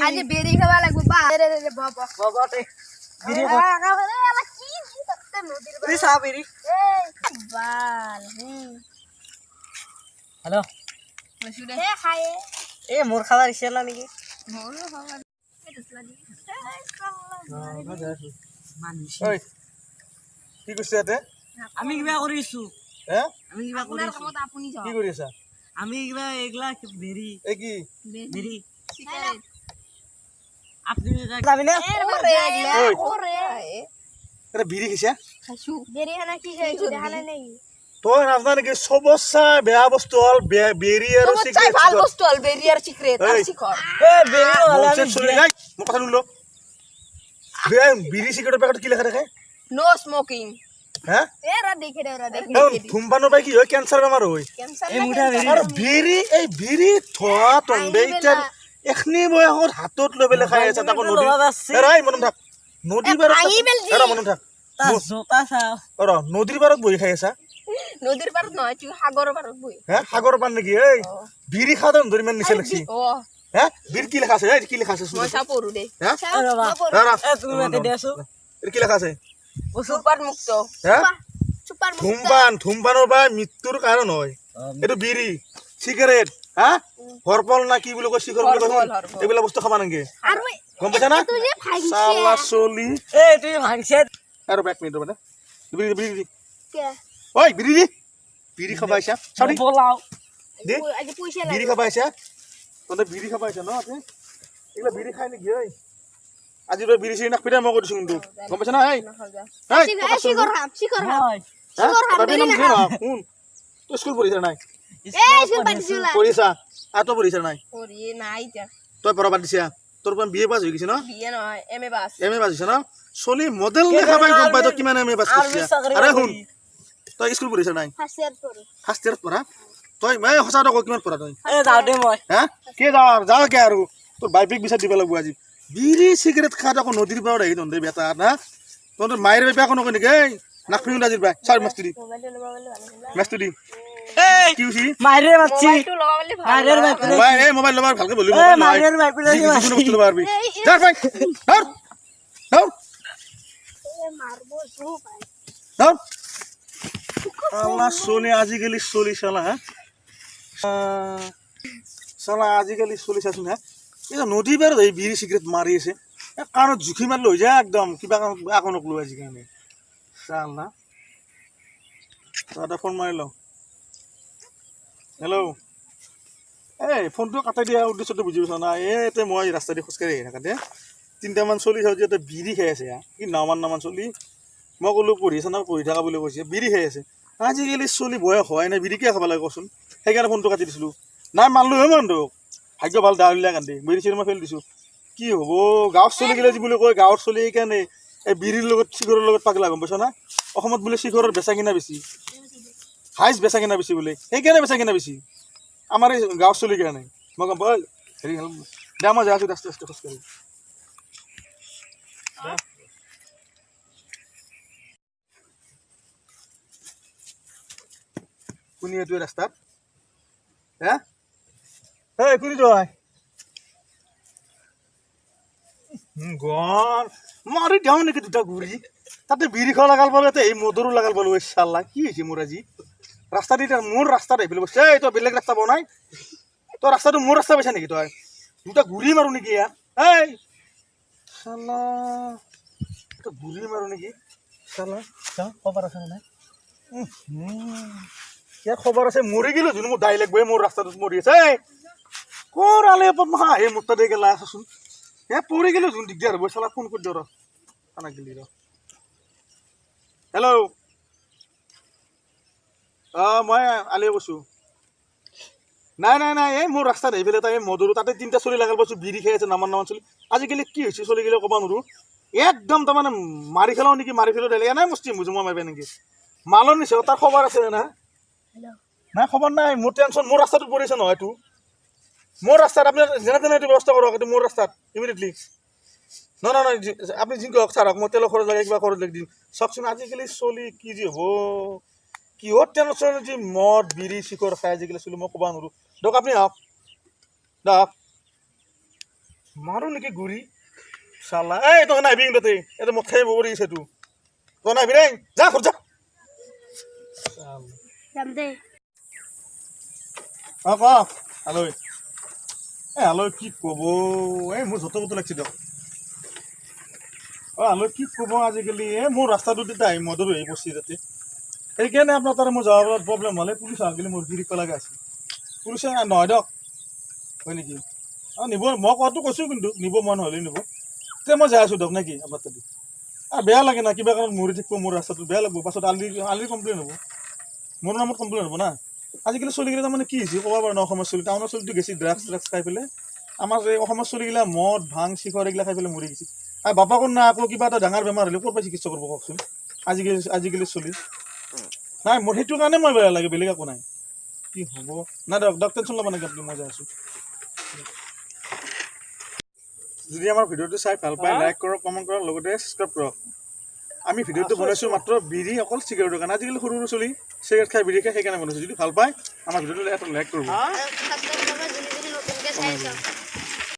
আজি বেৰি খাবা লাগব বা রে রে বাবা বাবাতে বিড়ি খা কি ততে নদীর বিড়ি চা বিড়ি বাল হ্যালো মসুদে হে খায়ে এ মোর খাবার ইচ্ছা না নাকি মোরও খাবা এটসলা দি ওই কি কৰিছ ইয়াতে আমি কিবা কৰিছো হে আমি কিবা আপনাৰ কৰিছো কামত আপনি যাও কি কৰি আছা আমি কিবা এগলা বেরি এই কি বেরি সিগারেট আপনি যাবি না ওরে ওই। ওরে এটা বিড়ি খাইছা খাইছো বেরি হানা কি খাইছো দেখালে নাই তই নাজানা নেকি চবতচে বেয়া বস্তু হ'ল বেৰি আৰু চাই চিগাৰেট ভাল বস্তু আল বেৰি আৰ সিগাৰেট আৰ এই। শিখৰ এ বেৰি মনছে চলি নাই মই কথা শুনিলো বিড়ি চিগাৰেটৰ পেকেটত কি লেখা থাকে নো স্মোকিং হা এৰা দেখে ৰে ওৰা দেখে ধূমপানৰ পৰা কি হয় কেঞ্চাৰ বেমাৰ হয় ক্যান্সাৰ এই মুঠা বেৰি আৰু বিড়ি থোৱা তন্দে এতিয়া এখনি বয়সত হাতত লৈ পেলাই খাই আছে তাকো নদী এৰাই মনত থাক নদীৰ পাৰত ভাঙি পেলছি। এৰা মনত থাক জোতা চাও অ নদীৰ পাৰত বহি খাই আছা নদীৰ পাৰ নয় তুই সাগৰেৰ পাৰ বই হ্যাঁ সাগৰৰ পাৰ নেকি এই বিড়ি খাওঁতে ধৰি ইমান নিচা লাগছি ও হ্যাঁ বিড়ি কি লেখা আছে এই কি লেখা আছে মই চা পড়ু দে হ্যাঁ ৰবা এ তুমি মাতে দেছো এৰ কি লেখা আছে সুপাৰ মুক্ত হ্যাঁ সুপাৰ মুক্ত ধূমপানৰ পৰা মৃত্যুৰ কাৰণ হয় এইটো বিড়ি চিগাৰেট হা হৰপল না কি বুলি কয় শিখৰ বুলি কয় হৰপল, হৰপল। এইবিলাক বস্তু খাবা নাংগে আর গম পাইছা না তুই যে ভাঙছে চালা চলি এ তুমি ভাঙছে আৰু এক মিনিট মানে বিড়ি বিড়ি কে ওই বিড়ি দি বিড়ি খাবা আইছা চাও বলাও দি আজ পয়সা বিড়ি খাবা আইছা তহঁতে বিড়ি খাবা আইছা ন আপনি এগুলা বিড়ি খাই নেকি ঐ আজি তই বিড়ি চিড়ি নাখাবি দে মই কৈছো কিন্তু গম পাইছা না এই শিখর হাম শিখর হাম হয় শুন তই স্কুল পঢ়িছা নাই এই শুন পাটিছলা পঢ়িছা আৰু তই পঢ়িছা নাই ওৰে নাই যা তই পঢ়া বাদ দিছা তোৰ পৰা বিয়ে পাছ হৈ গৈছে ন বিয়ে নয় এমএ বাস এম এ পাছ হৈছে ন চলি মডেল দেখা পাই গম পাই তই কিমান এম এ পাছ কৰিছা আৰে শুন তই স্কুল পঢ়িছা নাই ফাৰ্স্ট ইয়াৰ পড়ে ফাৰ্ষ্ট ইয়াৰত পঢ়া তই সঁচা কথা ক কিমান পঢ়া তই এ যাও দে মই হা কে যাওঁ কে আৰু তোৰ বাইপিক বিচাৰ দিব লাগিব আজি বিড়ি চিগাৰেট খাত আকৌ নদীৰ পৰা আহি তহঁতে বেটা না তহঁতৰ মায়েৰ বেপা কোনো নেকি এই নাক ফিঙি আজিৰ পৰা চাৰ মাছটো দি মোবাইলটো লগাবলে ভালো মাছটো দি এই কি হৈছে মাইরে মারছি মোবাইলটো লগাবলে ভালো মাইরের বাইপে মোবাইল এই মোবাইল ল'বা ভালকে বলি এ মাইরের বাইপে যিকোনো বস্তু ল'বা পাৰবি ধৰ ভাই ধৰ ধৰ মাৰবো জু ভাই ধৰ আল্লাহ চলি আজিকালি চলি চালা হা চালা আজিকালি চলি চাচোন হা এই নদীৰ পাৰত এই বিড়ি চিগাৰেট মাৰি আছে কাণত জুখি মাৰি লৈ যায় একদম কিবা আকনক লৈ আজিকালি চালা তই এটা ফোন মাৰি ল হেল্ল' এই ফোনটো কাটাই দিয়া উদ্দেশ্যটো বুজি পাইছ না এই মই ৰাস্তা দি খোজকাঢ়ি আহি থাকোঁতে তিনিটামান চলি চাওঁ যে বিড়ি খাই আছে কি নামান চলি মই ক'লো পঢ়ি আছে না পঢ়ি থকা বুলি কৈছে বিড়ি খাই আছে আজিকালি চলি বয়স হয় নাই বিড়ি কিয় খাব লাগে কচোন সেইকাৰণে ফোনটো কাটি দিছিলোঁ নাই মানলোঁ হে মানুহটো ভাগ্য ভাল ডাৱৰীয়া কান্দি বিড়ি চিড়ি মই ফেল দিছোঁ কি হ'ব গাঁৱত চলি গেলে যি বুলি কয় গাঁৱৰ চলি সেইকাৰণে এই বিড়িৰ লগত চিখৰৰ লগত পাগলা গম পাইছ না অসমত বোলে চিখৰৰ বেচা কিনা বেছি হাইচ বেচা কিনা বেছি বোলে সেইকাৰণে বেচা কিনা বেছি আমাৰ এই গাঁৱৰ চলি কাৰণে মই গম পাওঁ হেৰি দে মই যাই আছোঁ আস্তে আস্তে খোজকাঢ়ি কোনি এইটোৱে ৰাস্তাত হে এই কোনি তই গন মাৰি দিওঁ নেকি দুটা ঘূৰি তাতে বিড়ি খোৱা লগাল পালো এই মদৰো লগাল পালো চাল্লা কি হৈছে মোৰ আজি ৰাস্তা দি মোৰ ৰাস্তাত আহি পেলাই বসে এই তই বেলেগ ৰাস্তা বনাই তই ৰাস্তাটো মোৰ ৰাস্তা পাইছা নেকি তই দুটা ঘূৰি মাৰো নেকি ইয়াত এই চাল্লা তই ঘূৰি মাৰো নেকি চাল্লা চা খবৰ আছে নাই ইয়াৰ খবৰ আছে মৰি গেলো যোন মোৰ দাই লাগব মোৰ ৰাস্তাটোত মৰি আছে কৰ আলে পদ্মা এই মোৰ তাতে গেলা আছোন এ পৰি গেলো যোন দিগদাৰ হ'ব চালা ফোন কৰি দিওঁ ৰ খানা গেলি ৰ হেল্ল' মই আলিয়ে কৈছোঁ নাই এই মোৰ ৰাস্তাত আহি পেলাই তাই মধুৰো তাতে তিনিটা চলি লগাল পাইছোঁ বিড়ি খাই আছে নামান চলি আজিকালি কি হৈছে চলি গেলে ক'ব নোৱাৰোঁ একদম তাৰমানে মাৰি খেলাওঁ নেকি মাৰি খেলো দিলে এনেই মস্তি বুজো মই মাৰিবা নেকি মালৰ নিছে তাৰ খবৰ আছে না নাই খবৰ নাই মোৰ টেনশ্যন মোৰ ৰাস্তাটোত পৰিছে নহয় এইটো মোৰ ৰাস্তাত আপুনি যেনে তেনে এইটো ব্যৱস্থা কৰক এইটো মোৰ ৰাস্তাত ইমিডিয়েটলি নহয় আপুনি যি কওক ছাৰক মই তেলৰ খৰচ লাগে কিবা খৰচ লাগি দিম চাওকচোন আজিকালি চলি কি যি হ'ব কিহত টেনশ্যন যি মদ বিড়ি চিখৰ খাই আজিকালি চলি মই ক'ব নোৱাৰোঁ দিয়ক আপুনি আহক দিয়ক মাৰো নেকি গুৰি চালা এই তই নাহিবি কিন্তু তাতে এইটো মদ খাই বগৰী গৈছে তোৰ তই নাহিবি দেই যা ঘৰ যা যাম দে ক আলৈ আলৈ কি ক'ব এই মোৰ যত বতো লাগিছে দিয়ক আলৈ কি ক'ব আজিকালি মোৰ ৰাস্তাটোত এতিয়া আহি মদৰো আহি পৰছি তাতে সেইকাৰণে আপোনাৰ তাৰে মোৰ যাবৰ প্ৰব্লেম হ'লে পুলিচ আহিলে মোৰ গিৰিক পেলাগে আছে পুলিচে নহয় দিয়ক হয় নেকি নিব মই কোৱাটো কৈছোঁ কিন্তু নিব মন হ'লে নিব এতিয়া মই যাই আছোঁ দিয়ক নেকি আপোনাৰ তাতে বেয়া লাগে না কিবা কাৰণত মৰি থাকিব মোৰ ৰাস্তাটো বেয়া লাগিব পাছত আলি কমপ্লেইন হ'ব মোৰ নামত কমপ্লেইন হ'ব না আজিকালি চলিগিলা তাৰমানে কি হৈছে ক'ব পাৰোঁ ন অসমৰ চলি টাউনৰ চলিটো গেছি ড্ৰাগছ খাই পেলাই আমাৰ এই অসমৰ চলিগিলা মদ ভাং চিখৰ এইগিলা খাই পেলাই মৰি গৈছে আৰু বাপাকো না আকৌ কিবা এটা ডাঙৰ বেমাৰ হ'লে ক'ৰ পৰা চিকিৎসা কৰিব কওকচোন আজিকালি চলি নাই মোৰ সেইটো কাৰণে মই বেয়া লাগে বেলেগ একো নাই কি হ'ব নাই দিয়ক টেনশ্যন ল'ব নালাগে আপুনি মই যাই আছোঁ যদি আমাৰ ভিডিঅ'টো চাই ভাল পায় লাইক কৰক কমেণ্ট কৰক লগতে ছাবস্ক্ৰাইব কৰক আমি ভিডিঅ'টো বনাইছোঁ মাত্ৰ বিড়ি অকল চিগাৰেটৰ কাৰণে আজিকালি সৰু সৰু চলি চিগাৰেট খাই বিড়ি খাই সেইকাৰণে বনাইছোঁ যদি ভাল পায় আমাৰ ভিডিঅ'টো এটা লাইক কৰিব নতুনকৈ চাই চাওক